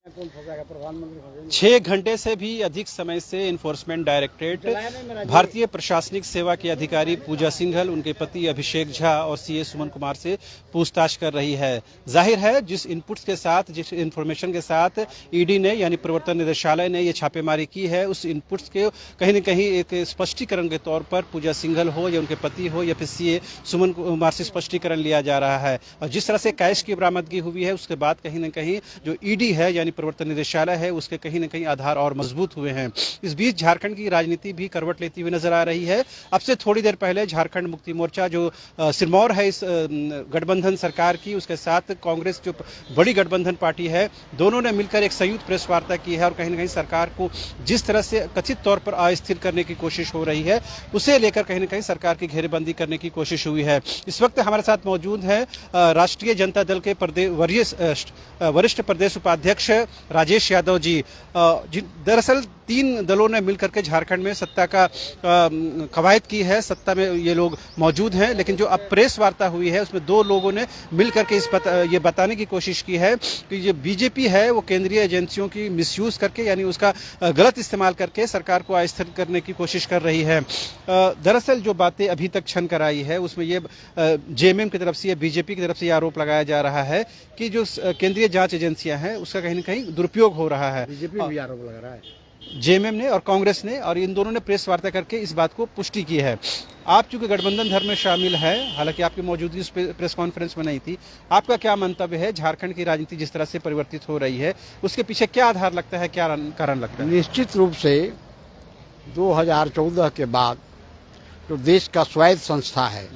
कौन फंसाएगा? प्रधानमंत्री फंसेंगे। 6 घंटे से भी अधिक समय से इन्फोर्समेंट डायरेक्टरेट, भारतीय प्रशासनिक सेवा के अधिकारी पूजा सिंघल, उनके पति अभिषेक झा और सीए सुमन कुमार से पूछताछ कर रही है। जाहिर है जिस इनपुट्स के साथ, जिस इन्फॉर्मेशन के साथ ईडी ने यानी प्रवर्तन निदेशालय ने ये छापेमारी की है, उस इनपुट्स के कहीं न कहीं एक स्पष्टीकरण के तौर पर पूजा सिंघल हो या उनके पति हो या फिर सीए सुमन कुमार से स्पष्टीकरण लिया जा रहा है। और जिस तरह से कैश की बरामदगी हुई है उसके बाद कहीं न कहीं जो ईडी है यानी प्रवर्तन निदेशालय है उसके कहीं न कहीं आधार और मजबूत हुए हैं। इस बीच झारखंड की राजनीति भी करवट लेती हुई नजर आ रही है। अब से थोड़ी देर पहले झारखंड मुक्ति मोर्चा जो सिरमौर है इस गठबंधन सरकार की, उसके साथ कांग्रेस जो बड़ी गठबंधन पार्टी है, दोनों ने मिलकर एक संयुक्त प्रेस वार्ता की है और कहीं न कहीं सरकार को जिस तरह से कथित तौर पर अस्थिर करने की कोशिश हो रही है उसे लेकर कहीं न कहीं सरकार की घेरेबंदी करने की कोशिश हुई है। इस वक्त हमारे साथ मौजूद है राष्ट्रीय जनता दल के वरिष्ठ प्रदेश उपाध्यक्ष राजेश यादव जी। दरअसल 3 दलों ने मिलकर के झारखंड में सत्ता का कवायद की है, सत्ता में ये लोग मौजूद हैं, लेकिन जो अब प्रेस वार्ता हुई है उसमें 2 लोगों ने मिलकर के ये बताने की कोशिश की है कि ये बीजेपी है वो केंद्रीय एजेंसियों की मिसयूज करके यानी उसका गलत इस्तेमाल करके सरकार को अस्थिर करने की कोशिश कर रही है। दरअसल जो बातें अभी तक छन कर आई है उसमें ये जेएमएम की तरफ से, बीजेपी की तरफ से ये आरोप लगाया जा रहा है कि जो केंद्रीय जांच एजेंसियां हैं उसका कहीं न कहीं दुरुपयोग हो रहा है। बीजेपी भी आरोप लगा रहा है, जेएमएम ने और कांग्रेस ने, और इन दोनों ने प्रेस वार्ता करके इस बात को पुष्टि की है। आप चूंकि गठबंधन धर्म में शामिल है, हालांकि आपकी मौजूदगी उस प्रेस कॉन्फ्रेंस में नहीं थी, आपका क्या मंतव्य है? झारखंड की राजनीति जिस तरह से परिवर्तित हो रही है उसके पीछे क्या आधार लगता है, क्या कारण लगता है? निश्चित रूप से 2014 के बाद जो देश का स्वायत्त संस्था है,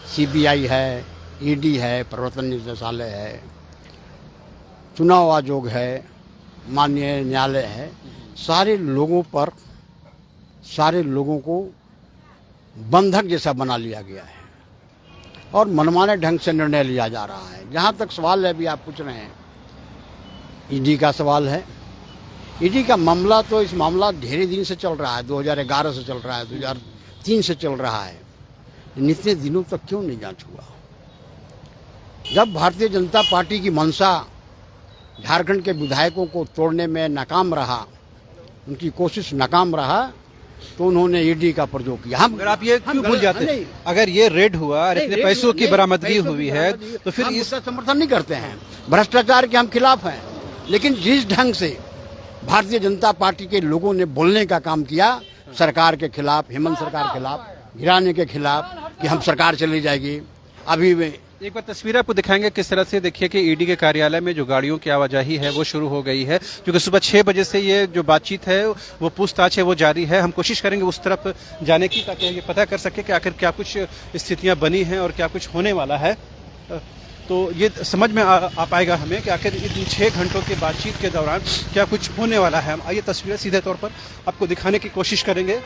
सीबीआई है, ईडी है, प्रवर्तन निदेशालय है, चुनाव आयोग है, माननीय न्यायालय है, सारे लोगों को बंधक जैसा बना लिया गया है और मनमाने ढंग से निर्णय लिया जा रहा है। जहाँ तक सवाल है अभी आप पूछ रहे हैं, ईडी का सवाल है। ईडी का मामला तो इस मामला ढेरे दिन से चल रहा है, 2011 से चल रहा है, 2003 से चल रहा है। इतने दिनों तक क्यों नहीं जांच हुआ? जब भारतीय जनता पार्टी की मंशा झारखंड के विधायकों को तोड़ने में नाकाम रहा, उनकी कोशिश नाकाम रहा, तो उन्होंने ईडी का प्रयोग किया। अगर आप ये क्यों भूल जाते हैं? अगर ये रेड हुआ और इतने पैसों की बरामदगी हुई है तो फिर इसका समर्थन नहीं करते हैं। भ्रष्टाचार के हम खिलाफ हैं, लेकिन जिस ढंग से भारतीय जनता पार्टी के लोगों ने बोलने का काम किया सरकार के खिलाफ, हेमंत सरकार के खिलाफ, गिराने के खिलाफ कि हम सरकार चली जाएगी, अभी एक बार तस्वीर आपको दिखाएंगे किस तरह से। देखिए कि ईडी के कार्यालय में जो गाड़ियों की आवाजाही है वो शुरू हो गई है, क्योंकि सुबह 6 बजे से ये जो बातचीत है वो पूछताछ है वो जारी है। हम कोशिश करेंगे उस तरफ जाने की ताकि ये पता कर सके कि आखिर क्या कुछ स्थितियां बनी हैं और क्या कुछ होने वाला है। तो ये समझ में आ पाएगा हमें कि आखिर इन 6 घंटों की बातचीत के दौरान क्या कुछ होने वाला है। हम आइए तस्वीरें सीधे तौर पर आपको दिखाने की कोशिश करेंगे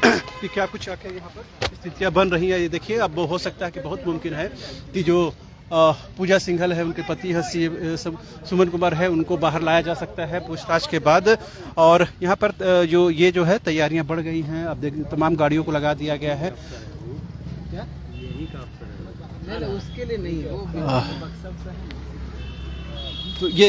कि क्या कुछ आके यहाँ पर स्थितियाँ बन रही है। ये देखिए, अब हो सकता है कि बहुत मुमकिन है कि जो पूजा सिंघल है, उनके पति है सुमन कुमार है, उनको बाहर लाया जा सकता है पूछताछ के बाद। और यहाँ पर जो है तैयारियां बढ़ गई हैं। अब देखिए तमाम गाड़ियों को लगा दिया गया है। क्या नहीं, उसके लिए नहीं, तो ये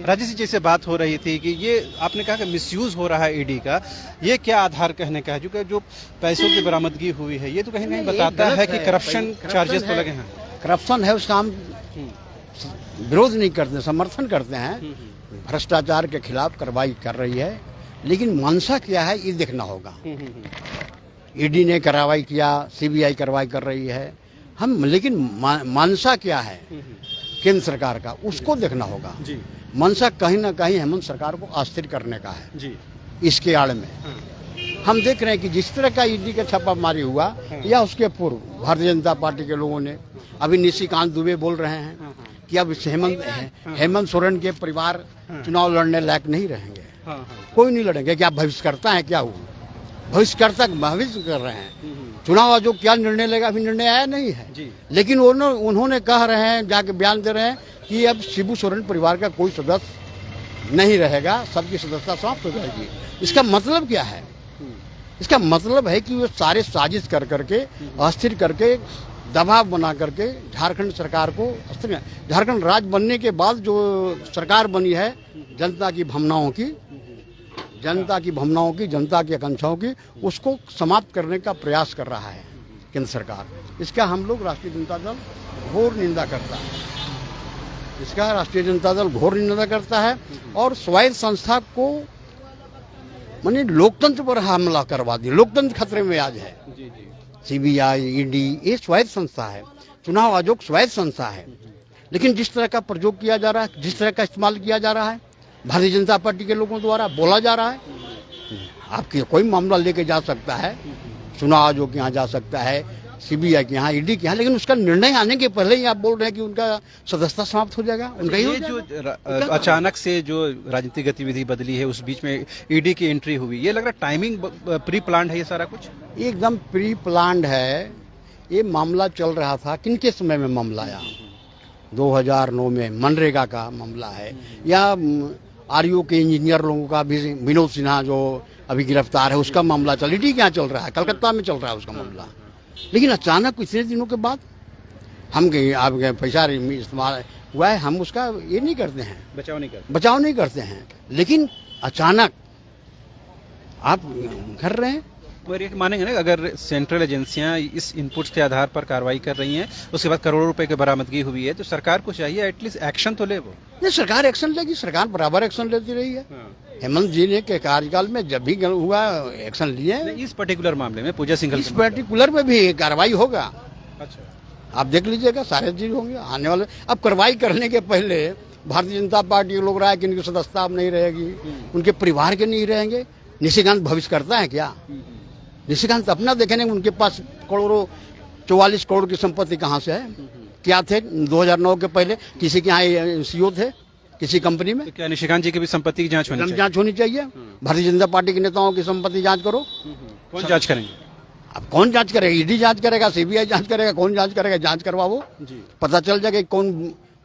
राजेश जी जैसे बात हो रही थी कि ये आपने कहा कि मिसयूज हो रहा है ईडी का, ये क्या आधार कहने का है? क्योंकि जो पैसों की बरामदगी हुई है ये तो कहीं नहीं बताता है कि करप्शन चार्जेस तो लगे हैं। करप्शन है, उसका हम विरोध नहीं करते, समर्थन करते हैं। भ्रष्टाचार के खिलाफ कार्रवाई कर रही है, लेकिन मंशा क्या है ये देखना होगा। ईडी ने कार्रवाई किया, सीबीआई कार्रवाई कर रही है, लेकिन मंशा क्या है केंद्र सरकार का, उसको देखना होगा। मंशा कहीं ना कहीं हेमंत सरकार को अस्थिर करने का है जी। इसके आड़ में हम देख रहे हैं कि जिस तरह का ईडी का छापामारी हुआ या उसके पूर्व भारतीय जनता पार्टी के लोगों ने, अभी निशिकांत दुबे बोल रहे हैं कि अब हेमंत सोरेन के परिवार चुनाव लड़ने लायक नहीं रहेंगे, कोई नहीं लड़ेंगे। क्या भविष्यकर्ता है? क्या हुआ भविष्यकर्ता भविष्य कर रहे हैं। चुनाव आयोग क्या निर्णय लेगा, अभी निर्णय आया नहीं है जी। लेकिन उन्होंने कह रहे हैं, जाके बयान दे रहे हैं कि अब शिबू सोरेन परिवार का कोई सदस्य नहीं रहेगा, सबकी सदस्यता समाप्त हो जाएगी। इसका मतलब क्या है? इसका मतलब है कि वो सारे साजिश कर करके अस्थिर करके दबाव बना करके झारखंड सरकार को झारखंड राज्य बनने के बाद जो सरकार बनी है जनता की भावनाओं की, जनता की आकांक्षाओं की, उसको समाप्त करने का प्रयास कर रहा है केंद्र सरकार। इसका हम लोग राष्ट्रीय जनता दल घोर निंदा करता है। इसका राष्ट्रीय जनता दल घोर निंदा करता है और स्वायत्त संस्था को माने लोकतंत्र पर हमला करवा दिया। लोकतंत्र खतरे में आज है। सीबीआई, ईडी ये स्वायत्त संस्था है, चुनाव आयोग स्वायत्त संस्था है, लेकिन जिस तरह का प्रयोग किया जा रहा है, जिस तरह का इस्तेमाल किया जा रहा है भारतीय जनता पार्टी के लोगों द्वारा बोला जा रहा है, आपके कोई मामला लेके जा सकता है, चुनाव आयोग के यहाँ जा सकता है, सीबीआई के यहाँ, ईडी के यहाँ, लेकिन उसका निर्णय आने के पहले ही आप बोल रहे हैं कि उनका सदस्यता समाप्त हो जाएगा। उनका ये जो अचानक से जो राजनीतिक गतिविधि बदली है, उस बीच में ईडी की एंट्री हुई, ये लग रहा है टाइमिंग प्री प्लान्ड है ये सारा कुछ? एकदम प्री प्लान्ड है। ये मामला चल रहा था, किनके समय में मामला आया? 2009 में मनरेगा का मामला है, या आरयू के इंजीनियर लोगों का भी, विनोद सिन्हा जो अभी गिरफ्तार है उसका मामला चल, ईडी क्या चल रहा है, कलकत्ता में चल रहा है उसका मामला। लेकिन अचानक इतने दिनों के बाद हम आपके पैसा इस्तेमाल हुआ है, हम उसका ये नहीं करते हैं, बचाव नहीं करते हैं, लेकिन अचानक आप कर रहे हैं। और ये मानेंगे ना, अगर सेंट्रल एजेंसियां इस इनपुट्स के आधार पर कार्रवाई कर रही हैं, उसके बाद करोड़ों रुपए की बरामदगी हुई है, तो सरकार को चाहिए एटलीस्ट एक्शन तो ले। वो नहीं, सरकार एक्शन लेगी, सरकार बराबर एक्शन लेती रही है। हेमंत जी ने के कार्यकाल में जब भी हुआ एक्शन लिए। इस पर्टिकुलर मामले में पूजा सिंघल, इस पर्टिकुलर में भी कार्रवाई होगा। अच्छा, आप देख लीजिएगा, सारे चीज होंगे आने वाले। अब कार्रवाई करने के पहले भारतीय जनता पार्टी के लोग रहा है कि इनकी सदस्यता अब नहीं रहेगी, उनके परिवार के नहीं रहेंगे। निशिकांत भविष्य करता है क्या? निशिकांत अपना देखेंगे, उनके पास करोड़ों 44 करोड़ की संपत्ति कहाँ से है? क्या थे 2009 के पहले? किसी के यहाँ सीईओ थे किसी कंपनी में? तो क्या निशिकांत जी की भी संपत्ति की जांच होनी चाहिए? भारतीय जनता पार्टी के नेताओं की संपत्ति जांच करो। कौन जांच करेंगे? अब कौन जांच करेगा? ईडी जांच करेगा, सीबीआई जांच करेगा, कौन जांच करेगा? जांच करवाओ, पता चल जाएगा कौन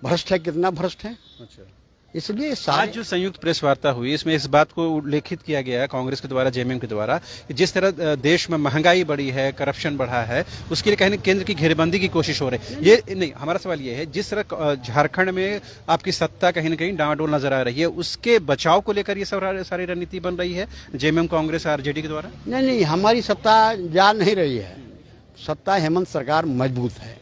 भ्रष्ट है, कितना भ्रष्ट है। अच्छा, इसलिए आज जो संयुक्त प्रेस वार्ता हुई, इसमें इस बात को उल्लेखित किया गया है कांग्रेस के द्वारा, जेएमएम के द्वारा, कि जिस तरह देश में महंगाई बढ़ी है, करप्शन बढ़ा है, उसके लिए कहीं केंद्र की घेरेबंदी की कोशिश हो रही है। ये नहीं, हमारा सवाल ये है, जिस तरह झारखंड में आपकी सत्ता कहीं न कहीं डामाडोल नजर आ रही है, उसके बचाव को लेकर ये सारी रणनीति बन रही है जेएमएम, कांग्रेस, आरजेडी के द्वारा? नहीं, हमारी सत्ता जा नहीं रही है। सत्ता हेमंत सरकार मजबूत है,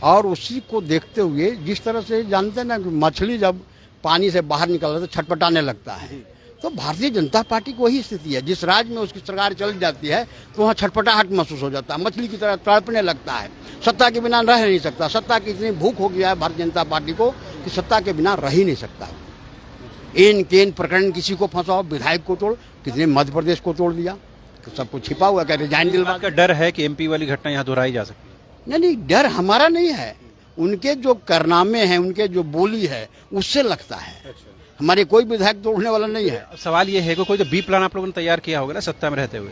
और उसी को देखते हुए, जिस तरह से जानते हैं ना कि मछली जब पानी से बाहर निकलता है तो छटपटाने लगता है, तो भारतीय जनता पार्टी को वही स्थिति है। जिस राज्य में उसकी सरकार चल जाती है तो वहाँ छटपटाहट महसूस हो जाता है, मछली की तरह तड़पने लगता है। सत्ता के बिना रह नहीं सकता। सत्ता की इतनी भूख हो गया है भारतीय जनता पार्टी को कि सत्ता के बिना रह ही नहीं सकता। इन केन प्रकरण किसी को फंसाओ, विधायक को तोड़, कितने मध्य प्रदेश को तोड़ दिया, सब कुछ छिपा हुआ, क्या रिजाइन दिलवा का डर है कि एमपी वाली घटना यहाँ दोहराई जा सकती है? नहीं, डर हमारा नहीं है, उनके जो कारनामे हैं, उनके जो बोली है, उससे लगता है। अच्छा। हमारे कोई विधायक तोड़ने वाला नहीं है। सवाल ये है कि कोई तो बी प्लान आप लोगों ने तैयार किया होगा ना सत्ता में रहते हुए?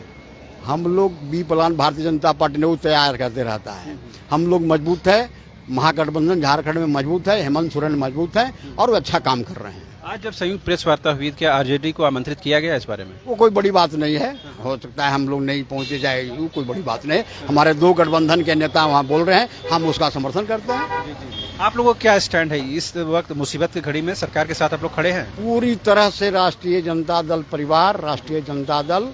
हम लोग B plan Bharatiya Janata party ने वो तैयार करते रहता है। हम लोग मजबूत है, महागठबंधन झारखंड में मजबूत है, हेमंत सोरेन मजबूत है और वो अच्छा काम कर रहे हैं। आज जब संयुक्त प्रेस वार्ता हुई, क्या आरजेडी को आमंत्रित किया गया इस बारे में? वो कोई बड़ी बात नहीं है, हो सकता है हम लोग नहीं पहुंचे जाए, वो कोई बड़ी बात नहीं। हमारे 2 गठबंधन के नेता वहाँ बोल रहे हैं, हम उसका समर्थन करते हैं। आप लोगों का क्या स्टैंड है इस वक्त मुसीबत की घड़ी में? सरकार के साथ आप लोग खड़े हैं? पूरी तरह से राष्ट्रीय जनता दल परिवार, राष्ट्रीय जनता दल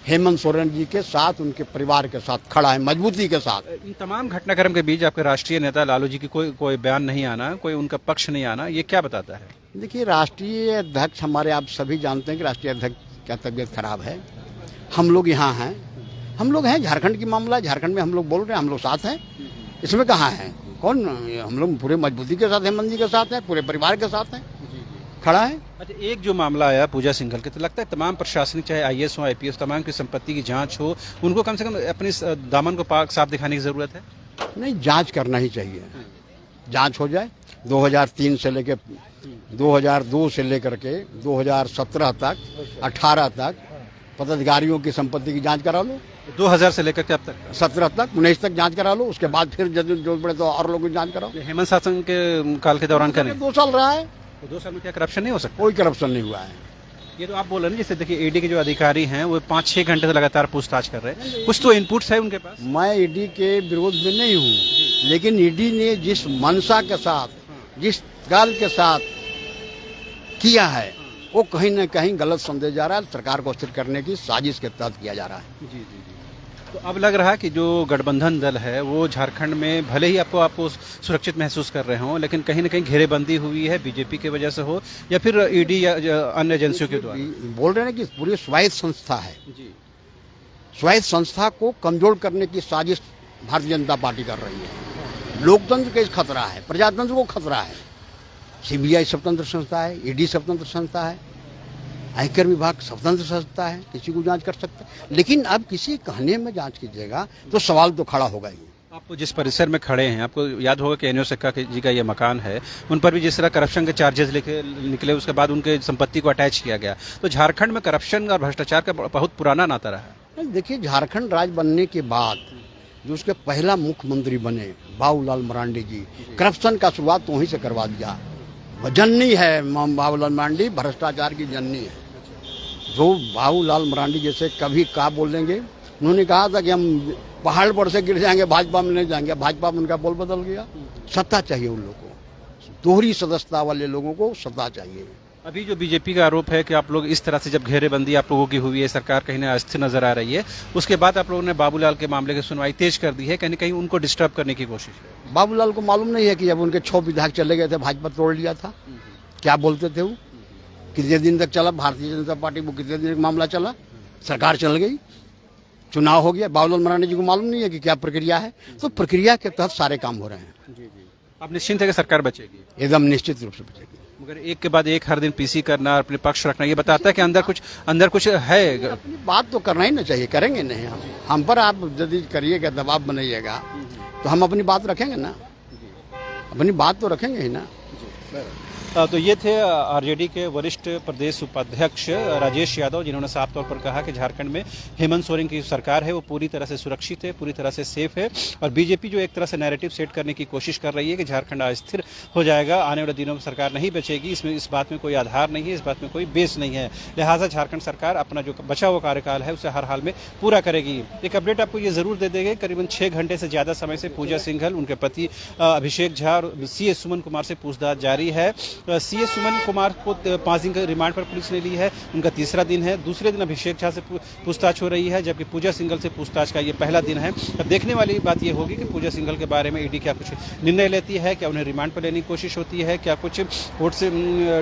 हेमंत सोरेन जी के साथ, उनके परिवार के साथ खड़ा है, मजबूती के साथ। इन तमाम घटनाक्रम के बीच आपके राष्ट्रीय नेता लालू जी की कोई बयान नहीं आना, कोई उनका पक्ष नहीं आना, ये क्या बताता है? देखिए, राष्ट्रीय अध्यक्ष हमारे, आप सभी जानते हैं कि राष्ट्रीय अध्यक्ष का तबीयत खराब है। हम लोग यहाँ हैं, हम लोग हैं, झारखंड की मामला, झारखंड में हम लोग बोल रहे हैं, हम लोग साथ हैं, इसमें कहाँ है कौन? हम लोग पूरे मजबूती के साथ हेमंत जी के साथ हैं, पूरे परिवार के साथ हैं, खड़ा है। अच्छा, एक जो मामला आया पूजा सिंघल के, तो लगता है तमाम प्रशासनिक, चाहे आईएएस हो, आईपीएस, तमाम की संपत्ति की जांच हो, उनको कम से कम अपने दामन को पाक साफ दिखाने की जरूरत है? नहीं, जांच करना ही चाहिए, जांच हो जाए। 2003 से लेकर 2002 से लेकर के 2017 तक, 18 तक पदाधिकारियों की संपत्ति की जांच करा लो। 2000 से लेकर के अब तक 17 तक, 19 तक जांच करा लो, उसके बाद फिर जो पड़े तो और लोगों की जांच कराओ। हेमंत शासन के काल के दौरान क्या नहीं? 2 साल रहा है, तो 2 साल में क्या करप्शन नहीं हो सकता? कोई करप्शन नहीं हुआ है। ये तो आप बोल रहे हैं, जैसे देखिए ईडी के जो अधिकारी हैं वो 5-6 घंटे से लगातार पूछताछ कर रहे हैं, कुछ तो इनपुट्स है उनके पास। मैं ईडी के विरोध में नहीं हूँ, लेकिन ईडी ने जिस मंशा के साथ, जिस काल के साथ किया है, वो कहीं न कहीं गलत समझा जा रहा है। सरकार को स्थिर करने की साजिश के तहत किया जा रहा है। जी। तो अब लग रहा है कि जो गठबंधन दल है वो झारखंड में भले ही आपको सुरक्षित महसूस कर रहे हों, लेकिन कहीं ना कहीं घेरेबंदी हुई है, बीजेपी की वजह से हो या फिर ईडी या अन्य एजेंसियों के द्वारा। बोल रहे हैं कि पूरी स्वायत्त संस्था है, जी। स्वायत्त संस्था को कमजोर करने की साजिश भारतीय जनता पार्टी कर रही है। लोकतंत्र के खतरा है, प्रजातंत्र को खतरा है। सीबीआई स्वतंत्र संस्था है, ईडी स्वतंत्र संस्था है, आयकर विभाग स्वतंत्र संस्था है, किसी को जांच कर सकता है। लेकिन अब किसी कहने में जांच कीजिएगा तो सवाल तो खड़ा होगा ही। आप जिस परिसर में खड़े हैं, आपको याद होगा कि एनओ सिक्का जी का ये मकान है, उन पर भी जिस तरह करप्शन के चार्जेस निकले, उसके बाद उनके संपत्ति को अटैच किया गया। तो झारखंड में करप्शन और भ्रष्टाचार का बहुत पुराना नाता रहा है। देखिए, झारखंड राज्य बनने के बाद जो उसके पहला मुख्यमंत्री बने बाबूलाल मरांडी जी, करप्शन का शुरुआत तो वहीं से करवा दिया। जननी है बाबूलाल मरांडी, भ्रष्टाचार की जननी है। जो बाबूलाल मरांडी जैसे कभी क्या बोलेंगे, उन्होंने कहा था कि हम पहाड़ पर से गिर जाएंगे, भाजपा में नहीं जाएंगे। भाजपा में उनका बोल बदल गया। सत्ता चाहिए उन लोगों को, दोहरी सदस्यता वाले लोगों को सत्ता चाहिए। अभी जो बीजेपी का आरोप है कि आप लोग इस तरह से जब घेरेबंदी आप लोगों की हुई है, सरकार कहीं ना अस्थिर नजर आ रही है, उसके बाद आप लोगों ने बाबूलाल के मामले की सुनवाई तेज कर दी है, कहीं ना कहीं उनको डिस्टर्ब करने की कोशिश है। बाबूलाल को मालूम नहीं है कि जब उनके 6 विधायक चले गए थे, भाजपा तोड़ लिया था। क्या बोलते थे वो, कितने दिन तक चला भारतीय जनता पार्टी को, कितने दिन मामला चला, सरकार चल गई, चुनाव हो गया। बाबूलाल मरांडी जी को मालूम नहीं है कि क्या प्रक्रिया है। तो प्रक्रिया के तहत सारे काम हो रहे हैं। जी। आप निश्चिंत है कि सरकार बचेगी? एकदम निश्चित रूप से बचेगी। मगर एक के बाद एक हर दिन पीसी करना, अपने पक्ष रखना, ये बताता है कि अंदर कुछ है। अपनी बात तो करना ही ना चाहिए, करेंगे नहीं हम पर आप यदि करिएगा, दबाव बनाइएगा तो हम अपनी बात रखेंगे ना, अपनी बात तो रखेंगे ही ना। तो ये थे आरजेडी के वरिष्ठ प्रदेश उपाध्यक्ष राजेश यादव, जिन्होंने साफ तौर पर कहा कि झारखंड में हेमंत सोरेन की सरकार है वो पूरी तरह से सुरक्षित है, पूरी तरह से सेफ है। और बीजेपी जो एक तरह से नैरेटिव सेट करने की कोशिश कर रही है कि झारखंड अस्थिर हो जाएगा, आने वाले दिनों में सरकार नहीं बचेगी, इस बात में कोई आधार नहीं है, इस बात में कोई बेस नहीं है। लिहाजा झारखंड सरकार अपना जो बचा हुआ कार्यकाल है उसे हर हाल में पूरा करेगी। एक अपडेट आपको ये जरूर दे देंगे, करीबन 6 घंटे से ज़्यादा समय से पूजा सिंघल, उनके पति अभिषेक झा और सीएस सुमन कुमार से पूछताछ जारी है। सीएस सुमन कुमार को 5 दिन के रिमांड पर पुलिस ने ली है, उनका तीसरा दिन है। दूसरे दिन अभिषेक झा से पूछताछ हो रही है, जबकि पूजा सिंघल से पूछताछ का ये पहला दिन है। अब देखने वाली बात ये होगी कि पूजा सिंघल के बारे में ईडी क्या कुछ निर्णय लेती है, क्या उन्हें रिमांड पर लेने की कोशिश होती है, क्या कुछ कोर्ट से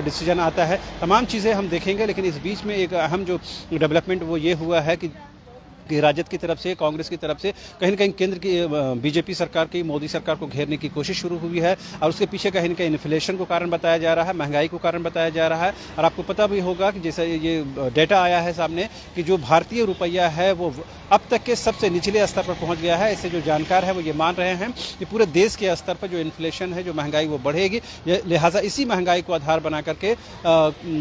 डिसीजन आता है, तमाम चीज़ें हम देखेंगे। लेकिन इस बीच में एक अहम जो डेवलपमेंट वो ये हुआ है कि राजद की तरफ से, कांग्रेस की तरफ से कहीं न कहीं केंद्र की बीजेपी सरकार की, मोदी सरकार को घेरने की कोशिश शुरू हुई है। और उसके पीछे कहीं न कहीं इन्फ्लेशन को कारण बताया जा रहा है, महंगाई को कारण बताया जा रहा है। और आपको पता भी होगा कि जैसे ये डेटा आया है सामने कि जो भारतीय रुपया है वो अब तक के सबसे निचले स्तर पर पहुंच गया है। इससे जो जानकार है वो ये मान रहे हैं कि पूरे देश के स्तर पर जो इन्फ्लेशन है, जो महंगाई वो बढ़ेगी। लिहाजा इसी महंगाई को आधार बना करके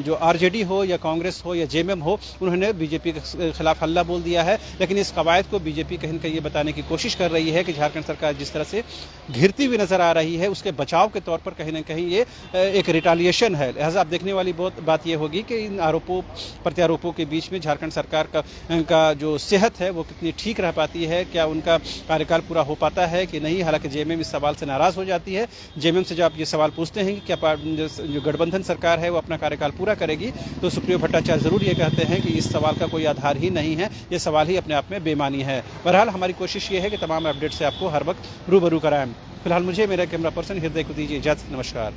जो आरजेडी हो या कांग्रेस हो या जेएमएम हो, उन्होंने बीजेपी के खिलाफ हल्ला बोल दिया है। लेकिन इस कवायद को बीजेपी कहीं न कहीं ये बताने की कोशिश कर रही है कि झारखंड सरकार जिस तरह से घिरती हुई नजर आ रही है, उसके बचाव के तौर पर कहीं न कहीं ये एक रिटालिएशन है। लिहाजा अब देखने वाली बात ये होगी कि इन आरोपों प्रत्यारोपों के बीच में झारखंड सरकार का जो सेहत है वो कितनी ठीक रह पाती है, क्या उनका कार्यकाल पूरा हो पाता है कि नहीं। हालांकि जेएमएम इस सवाल से नाराज हो जाती है। जेएमएम से जब आप ये सवाल पूछते हैं कि क्या जो गठबंधन सरकार है वो अपना कार्यकाल पूरा करेगी, तो सुप्रियो भट्टाचार्य जरूर ये कहते हैं कि इस सवाल का कोई आधार ही नहीं है, ये सवाल ही अपने आप में बेमानी है। बहरहाल हमारी कोशिश ये है कि तमाम अपडेट से आपको हर वक्त रूबरू कराएं। फिलहाल मुझे मेरा कैमरा पर्सन हृदय को दीजिए इजाजत। नमस्कार।